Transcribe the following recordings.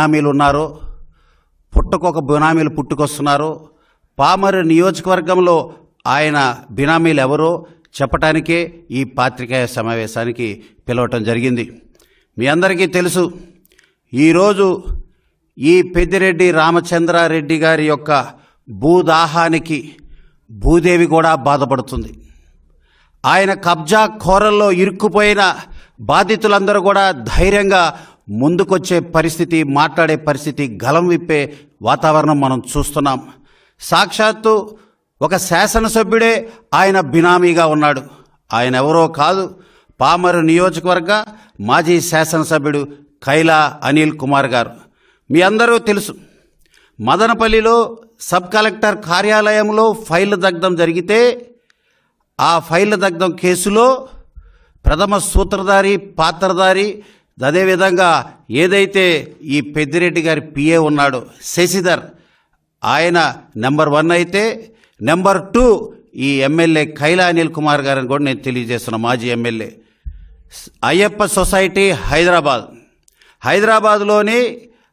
బినామీలు ఉన్నారో, పుట్టుకొక బినామీలు పుట్టుకొస్తున్నారో, పామరు నియోజకవర్గంలో ఆయన బినామీలు ఎవరో చెప్పటానికే ఈ పాత్రికేయ సమావేశానికి పిలవటం జరిగింది. మీ అందరికీ తెలుసు, ఈరోజు ఈ పెద్దిరెడ్డి రామచంద్రారెడ్డి గారి యొక్క భూదాహానికి భూదేవి కూడా బాధపడుతుంది. ఆయన కబ్జా కోరల్లో ఇరుక్కుపోయిన బాధితులందరూ కూడా ధైర్యంగా ముందుకొచ్చే పరిస్థితి, మాట్లాడే పరిస్థితి, గలం విప్పే వాతావరణం మనం చూస్తున్నాం. సాక్షాత్తు ఒక శాసనసభ్యుడే ఆయన బినామీగా ఉన్నాడు. ఆయన ఎవరో కాదు, పామరు నియోజకవర్గ మాజీ శాసనసభ్యుడు కైలా అనిల్ కుమార్ గారు. మీ అందరూ తెలుసు, మదనపల్లిలో సబ్ కలెక్టర్ కార్యాలయంలో ఫైల్ దగ్ధం జరిగితే ఆ ఫైల్ దగ్ధం కేసులో ప్రథమ సూత్రధారి, పాత్రధారి, అదేవిధంగా ఏదైతే ఈ పెద్దిరెడ్డి గారి పిఏ ఉన్నాడో శశిధర్, ఆయన నెంబర్ 1 అయితే నెంబర్ 2 ఈ ఎమ్మెల్యే కైలా అనిల్ కుమార్ గారిని కూడా నేను తెలియజేస్తున్నా. మాజీ ఎమ్మెల్యే. అయ్యప్ప సొసైటీ హైదరాబాద్లోని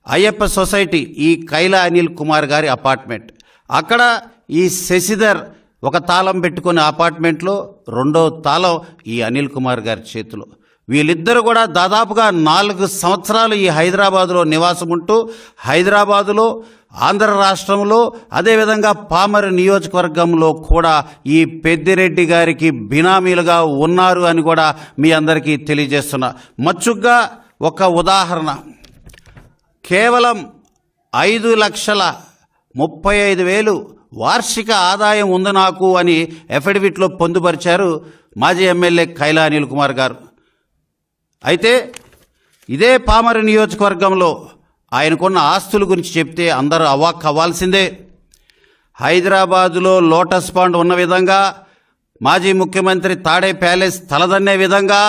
అయ్యప్ప సొసైటీ ఈ కైలా అనిల్ కుమార్ గారి అపార్ట్మెంట్. అక్కడ ఈ శశిధర్ ఒక తాళం పెట్టుకునే అపార్ట్మెంట్లో రెండో తాళం ఈ అనిల్ కుమార్ గారి చేతిలో. వీళ్ళిద్దరూ కూడా దాదాపుగా 4 సంవత్సరాలు ఈ హైదరాబాదులో నివాసం ఉంటూ హైదరాబాదులో, ఆంధ్ర రాష్ట్రంలో, అదేవిధంగా పామరు నియోజకవర్గంలో కూడా ఈ పెద్దిరెడ్డి గారికి బినామీలుగా ఉన్నారు అని కూడా మీ అందరికీ తెలియజేస్తున్నా. మచ్చుగ్గా ఒక ఉదాహరణ, కేవలం 5,35,000 వార్షిక ఆదాయం ఉంది నాకు అని ఎఫిడవిట్లో పొందుపరిచారు మాజీ ఎమ్మెల్యే కైలా అనిల్ కుమార్ గారు. అయితే ఇదే పామరు నియోజకవర్గంలో ఆయనకున్న ఆస్తుల గురించి చెప్తే అందరూ అవాక్ అవ్వాల్సిందే. హైదరాబాదులో లోటస్ పాండ్ ఉన్న విధంగా, మాజీ ముఖ్యమంత్రి తాడే ప్యాలెస్ తలదన్నే విధంగా